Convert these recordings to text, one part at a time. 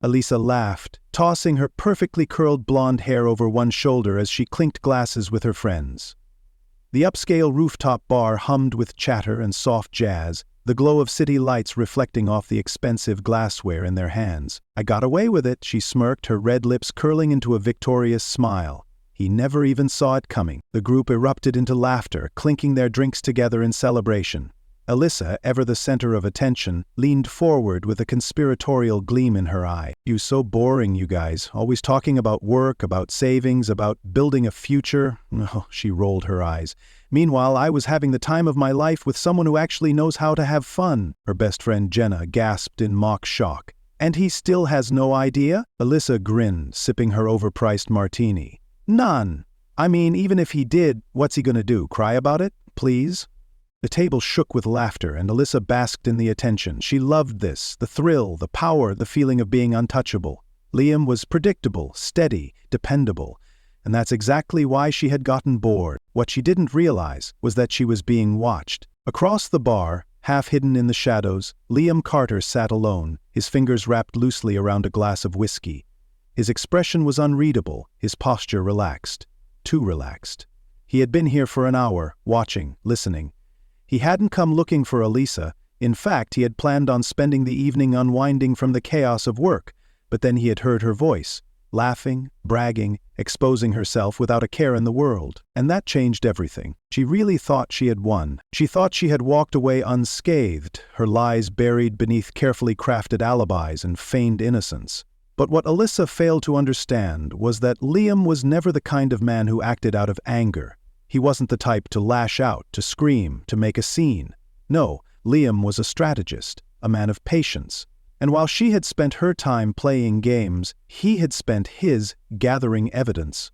Alisa laughed, tossing her perfectly curled blonde hair over one shoulder as she clinked glasses with her friends. The upscale rooftop bar hummed with chatter and soft jazz, the glow of city lights reflecting off the expensive glassware in their hands. "I got away with it," she smirked, her red lips curling into a victorious smile. He never even saw it coming. The group erupted into laughter, clinking their drinks together in celebration. Alisa, ever the center of attention, leaned forward with a conspiratorial gleam in her eye. "You so boring, you guys, always talking about work, about savings, about building a future." Oh, she rolled her eyes. "Meanwhile, I was having the time of my life with someone who actually knows how to have fun." Her best friend Jenna gasped in mock shock. "And he still has no idea?" Alisa grinned, sipping her overpriced martini. "None. I mean, even if he did, what's he gonna do, cry about it? Please?" The table shook with laughter, and Alisa basked in the attention. She loved this, the thrill, the power, the feeling of being untouchable. Liam was predictable, steady, dependable, and that's exactly why she had gotten bored. What she didn't realize was that she was being watched. Across the bar, half hidden in the shadows, Liam Carter sat alone, his fingers wrapped loosely around a glass of whiskey. His expression was unreadable, his posture relaxed. Too relaxed. He had been here for an hour, watching, listening. He hadn't come looking for Alisa. In fact, he had planned on spending the evening unwinding from the chaos of work, but then he had heard her voice, laughing, bragging, exposing herself without a care in the world. And that changed everything. She really thought she had won. She thought she had walked away unscathed, her lies buried beneath carefully crafted alibis and feigned innocence. But what Alisa failed to understand was that Liam was never the kind of man who acted out of anger. He wasn't the type to lash out, to scream, to make a scene. No, Liam was a strategist, a man of patience. And while she had spent her time playing games, he had spent his gathering evidence.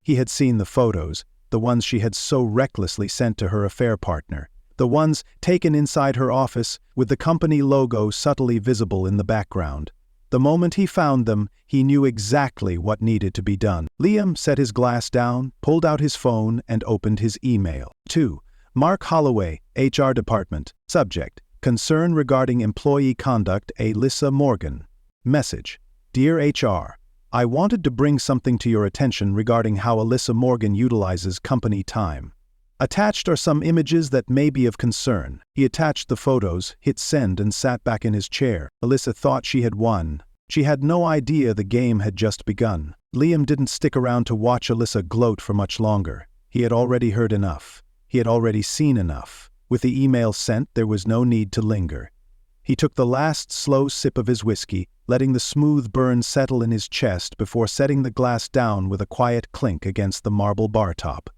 He had seen the photos, the ones she had so recklessly sent to her affair partner, the ones taken inside her office with the company logo subtly visible in the background. The moment he found them, he knew exactly what needed to be done. Liam set his glass down, pulled out his phone, and opened his email. 2. Mark Holloway, HR Department. Subject: Concern regarding employee conduct, Alisa Morgan. Message: Dear HR, I wanted to bring something to your attention regarding how Alisa Morgan utilizes company time. Attached are some images that may be of concern. He attached the photos, hit send, and sat back in his chair. Alisa thought she had won. She had no idea the game had just begun. Liam didn't stick around to watch Alisa gloat for much longer. He had already heard enough. He had already seen enough. With the email sent, there was no need to linger. He took the last slow sip of his whiskey, letting the smooth burn settle in his chest before setting the glass down with a quiet clink against the marble bar top.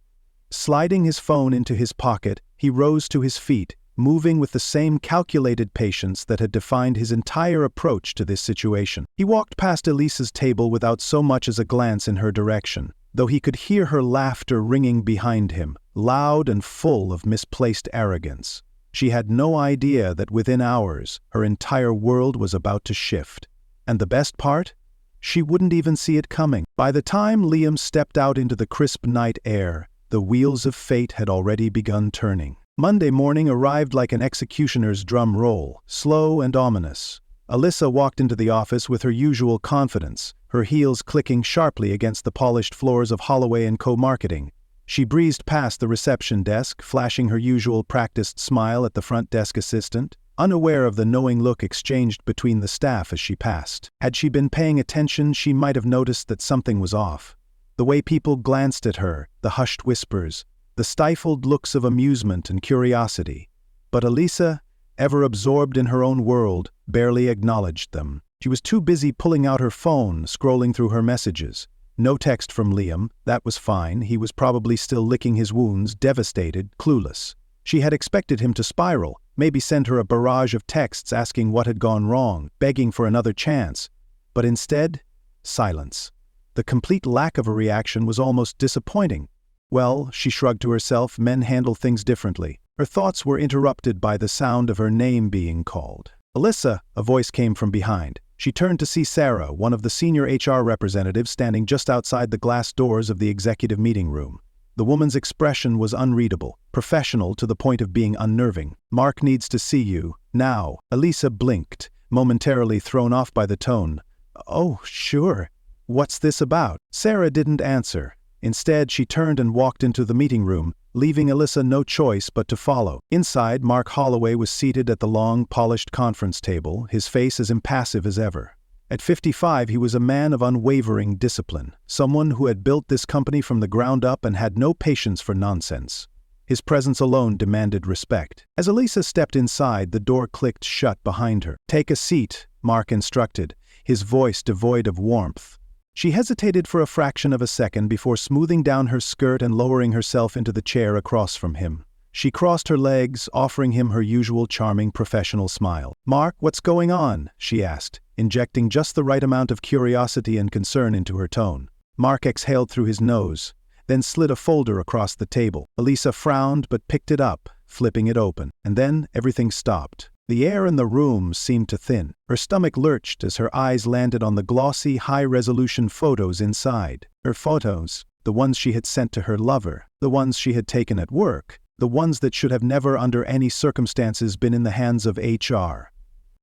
Sliding his phone into his pocket, he rose to his feet, moving with the same calculated patience that had defined his entire approach to this situation. He walked past Alisa's table without so much as a glance in her direction, though he could hear her laughter ringing behind him, loud and full of misplaced arrogance. She had no idea that within hours, her entire world was about to shift. And the best part? She wouldn't even see it coming. By the time Liam stepped out into the crisp night air, the wheels of fate had already begun turning. Monday morning arrived like an executioner's drum roll, slow and ominous. Alisa walked into the office with her usual confidence, her heels clicking sharply against the polished floors of Holloway & Co. Marketing. She breezed past the reception desk, flashing her usual practiced smile at the front desk assistant, unaware of the knowing look exchanged between the staff as she passed. Had she been paying attention, she might have noticed that something was off. The way people glanced at her, the hushed whispers, the stifled looks of amusement and curiosity. But Alisa, ever absorbed in her own world, barely acknowledged them. She was too busy pulling out her phone, scrolling through her messages. No text from Liam, that was fine, he was probably still licking his wounds, devastated, clueless. She had expected him to spiral, maybe send her a barrage of texts asking what had gone wrong, begging for another chance. But instead, silence. The complete lack of a reaction was almost disappointing. Well, she shrugged to herself, men handle things differently. Her thoughts were interrupted by the sound of her name being called. Alisa, a voice came from behind. She turned to see Sarah, one of the senior HR representatives standing just outside the glass doors of the executive meeting room. The woman's expression was unreadable, professional to the point of being unnerving. "Mark needs to see you, now." Alisa blinked, momentarily thrown off by the tone. "Oh, sure. What's this about?" Sarah didn't answer. Instead, she turned and walked into the meeting room, leaving Alisa no choice but to follow. Inside, Mark Holloway was seated at the long, polished conference table, his face as impassive as ever. At 55, he was a man of unwavering discipline, someone who had built this company from the ground up and had no patience for nonsense. His presence alone demanded respect. As Alisa stepped inside, the door clicked shut behind her. "Take a seat," Mark instructed, his voice devoid of warmth. She hesitated for a fraction of a second before smoothing down her skirt and lowering herself into the chair across from him. She crossed her legs, offering him her usual charming professional smile. "Mark, what's going on?" she asked, injecting just the right amount of curiosity and concern into her tone. Mark exhaled through his nose, then slid a folder across the table. Alisa frowned but picked it up, flipping it open. And then everything stopped. The air in the room seemed to thin. Her stomach lurched as her eyes landed on the glossy, high-resolution photos inside. Her photos, the ones she had sent to her lover, the ones she had taken at work, the ones that should have never under any circumstances been in the hands of HR.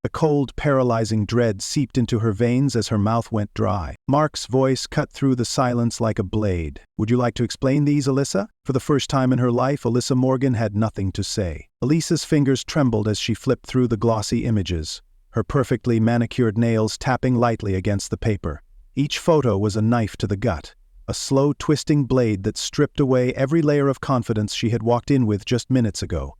A cold, paralyzing dread seeped into her veins as her mouth went dry. Mark's voice cut through the silence like a blade. "Would you like to explain these, Alisa?" For the first time in her life, Alisa Morgan had nothing to say. Alisa's fingers trembled as she flipped through the glossy images, her perfectly manicured nails tapping lightly against the paper. Each photo was a knife to the gut, a slow, twisting blade that stripped away every layer of confidence she had walked in with just minutes ago.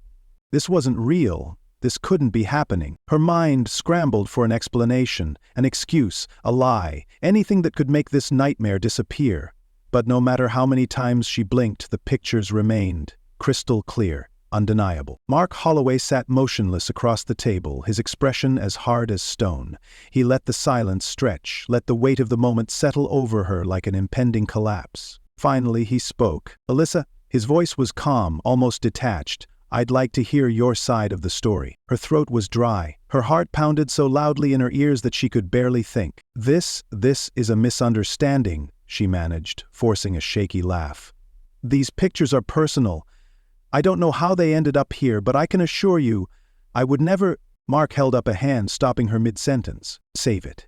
This wasn't real. This couldn't be happening. Her mind scrambled for an explanation, an excuse, a lie, anything that could make this nightmare disappear. But no matter how many times she blinked, the pictures remained, crystal clear, undeniable. Mark Holloway sat motionless across the table, his expression as hard as stone. He let the silence stretch, let the weight of the moment settle over her like an impending collapse. Finally, he spoke. "Alisa," his voice was calm, almost detached. "I'd like to hear your side of the story." Her throat was dry. Her heart pounded so loudly in her ears that she could barely think. This is a misunderstanding," she managed, forcing a shaky laugh. "These pictures are personal. I don't know how they ended up here, but I can assure you, I would never—" Mark held up a hand, stopping her mid-sentence. "Save it."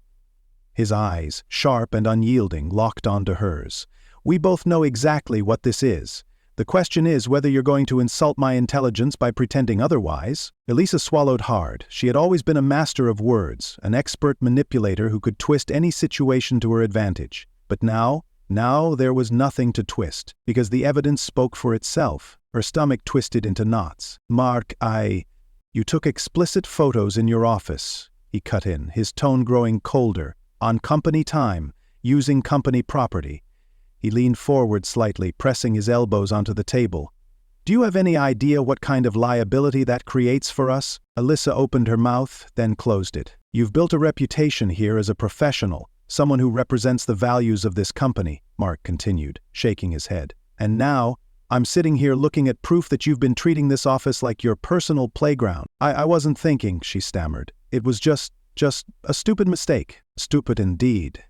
His eyes, sharp and unyielding, locked onto hers. "We both know exactly what this is. The question is whether you're going to insult my intelligence by pretending otherwise." Alisa swallowed hard. She had always been a master of words, an expert manipulator who could twist any situation to her advantage. But now there was nothing to twist, because the evidence spoke for itself. Her stomach twisted into knots. "Mark, you took explicit photos in your office," he cut in, his tone growing colder, "on company time, using company property." He leaned forward slightly, pressing his elbows onto the table. "Do you have any idea what kind of liability that creates for us?" Alisa opened her mouth, then closed it. "You've built a reputation here as a professional, someone who represents the values of this company," Mark continued, shaking his head. "And now, I'm sitting here looking at proof that you've been treating this office like your personal playground." I wasn't thinking," she stammered. "It was just a stupid mistake." "Stupid indeed."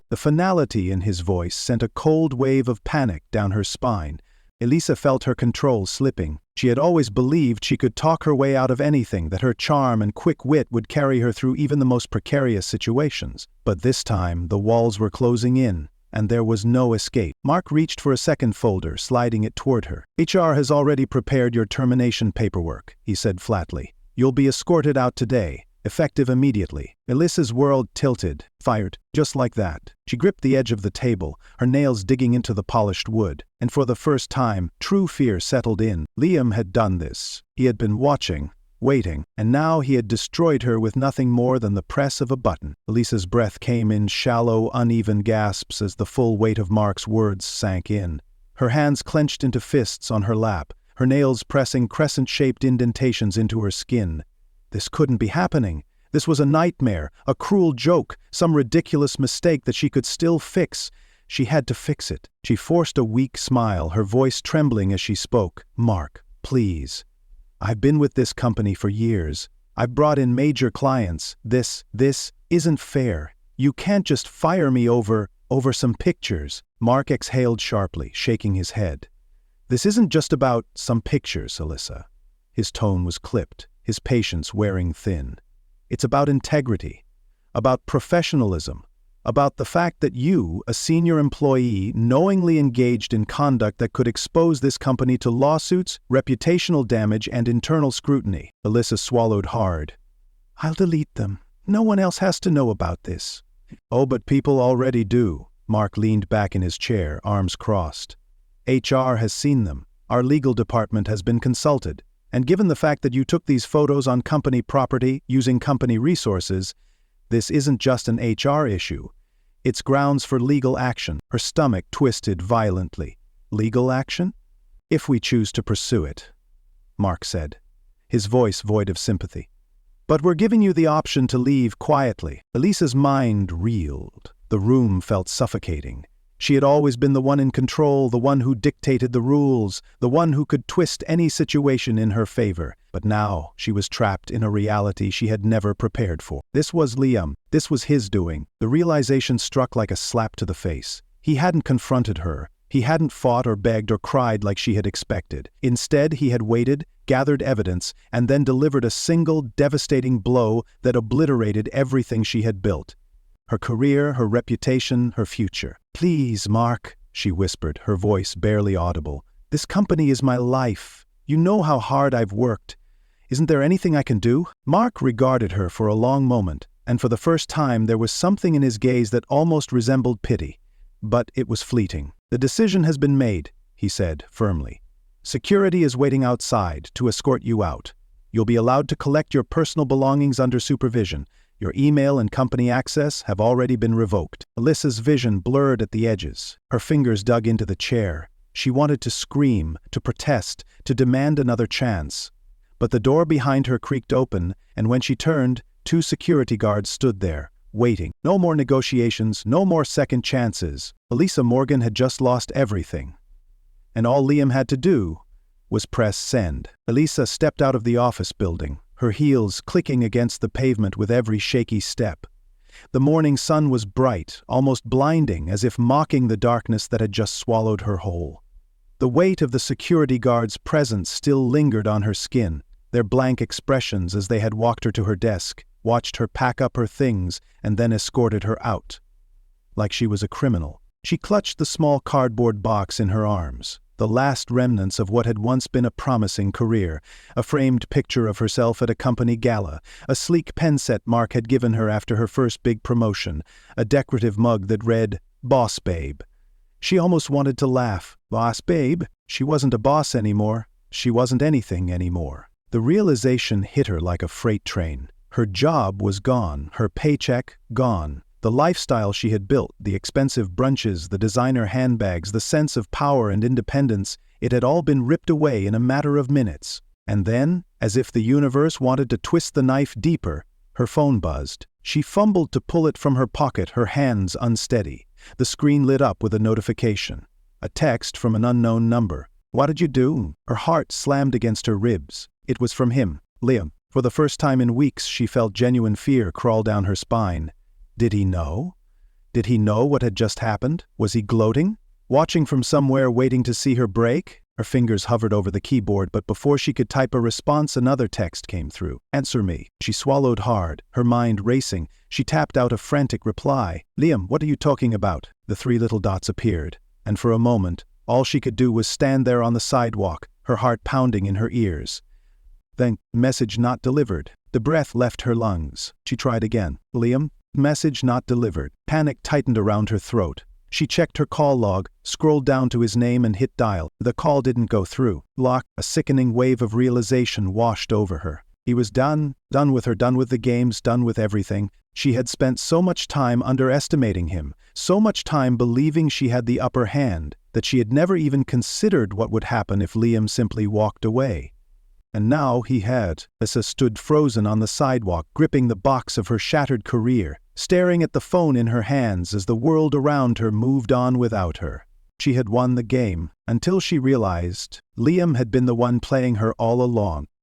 The finality in his voice sent a cold wave of panic down her spine. Alisa felt her control slipping. She had always believed she could talk her way out of anything, that her charm and quick wit would carry her through even the most precarious situations. But this time, the walls were closing in, and there was no escape. Mark reached for a second folder, sliding it toward her. "HR has already prepared your termination paperwork," he said flatly. "You'll be escorted out today, effective immediately." Alisa's world tilted. "Fired. Just like that." She gripped the edge of the table, her nails digging into the polished wood, and for the first time, true fear settled in. Liam had done this. He had been watching, waiting, and now he had destroyed her with nothing more than the press of a button. Alisa's breath came in shallow, uneven gasps as the full weight of Mark's words sank in. Her hands clenched into fists on her lap, her nails pressing crescent-shaped indentations into her skin. This couldn't be happening. This was a nightmare, a cruel joke, some ridiculous mistake that she could still fix. She had to fix it. She forced a weak smile, her voice trembling as she spoke. "Mark, please. I've been with this company for years. I've brought in major clients. This isn't fair. You can't just fire me over some pictures." Mark exhaled sharply, shaking his head. "This isn't just about some pictures, Alisa." His tone was clipped, his patience wearing thin. "It's about integrity, about professionalism, About the fact that you, a senior employee, knowingly engaged in conduct that could expose this company to lawsuits, reputational damage, and internal scrutiny. Alisa swallowed hard. I'll delete them. No one else has to know about this. Oh, but people already do. Mark leaned back in his chair, arms crossed. HR has seen them. Our legal department has been consulted. And given the fact that you took these photos on company property using company resources, this isn't just an HR issue. It's grounds for legal action. Her stomach twisted violently. Legal action? If we choose to pursue it, Mark said, his voice void of sympathy. But we're giving you the option to leave quietly. Alisa's mind reeled. The room felt suffocating. She had always been the one in control, the one who dictated the rules, the one who could twist any situation in her favor. But now she was trapped in a reality she had never prepared for. This was Liam. This was his doing. The realization struck like a slap to the face. He hadn't confronted her. He hadn't fought or begged or cried like she had expected. Instead, he had waited, gathered evidence, and then delivered a single devastating blow that obliterated everything she had built. Her career, her reputation, her future. Please, Mark, she whispered, her voice barely audible. This company is my life. You know how hard I've worked. Isn't there anything I can do? Mark regarded her for a long moment, and for the first time there was something in his gaze that almost resembled pity. But it was fleeting. The decision has been made, he said firmly. Security is waiting outside to escort you out. You'll be allowed to collect your personal belongings under supervision. Your email and company access have already been revoked. Alisa's vision blurred at the edges. Her fingers dug into the chair. She wanted to scream, to protest, to demand another chance. But the door behind her creaked open, and when she turned, 2 security guards stood there, waiting. No more negotiations, no more second chances. Alisa Morgan had just lost everything. And all Liam had to do was press send. Alisa stepped out of the office building, her heels clicking against the pavement with every shaky step. The morning sun was bright, almost blinding, as if mocking the darkness that had just swallowed her whole. The weight of the security guards' presence still lingered on her skin, their blank expressions as they had walked her to her desk, watched her pack up her things, and then escorted her out. Like she was a criminal. She clutched the small cardboard box in her arms, the last remnants of what had once been a promising career, a framed picture of herself at a company gala, a sleek pen set Mark had given her after her first big promotion, a decorative mug that read, "Boss Babe." She almost wanted to laugh. Boss Babe? She wasn't a boss anymore. She wasn't anything anymore. The realization hit her like a freight train. Her job was gone, her paycheck gone. The lifestyle she had built, the expensive brunches, the designer handbags, the sense of power and independence, it had all been ripped away in a matter of minutes. And then, as if the universe wanted to twist the knife deeper, her phone buzzed. She fumbled to pull it from her pocket, her hands unsteady. The screen lit up with a notification. A text from an unknown number. What did you do? Her heart slammed against her ribs. It was from him, Liam. For the first time in weeks, she felt genuine fear crawl down her spine. Did he know? Did he know what had just happened? Was he gloating? Watching from somewhere, waiting to see her break? Her fingers hovered over the keyboard, but before she could type a response, another text came through. Answer me. She swallowed hard, her mind racing. She tapped out a frantic reply. Liam, what are you talking about? The 3 little dots appeared, and for a moment, all she could do was stand there on the sidewalk, her heart pounding in her ears. Then, message not delivered. The breath left her lungs. She tried again. Liam? Message not delivered. Panic tightened around her throat. She checked her call log, scrolled down to his name and hit dial. The call didn't go through. Lock, a sickening wave of realization washed over her. He was done with her, done with the games, done with everything. She had spent so much time underestimating him, so much time believing she had the upper hand, that she had never even considered what would happen if Liam simply walked away. And now he had. Alisa stood frozen on the sidewalk, gripping the box of her shattered career, staring at the phone in her hands as the world around her moved on without her. She had won the game, until she realized Liam had been the one playing her all along.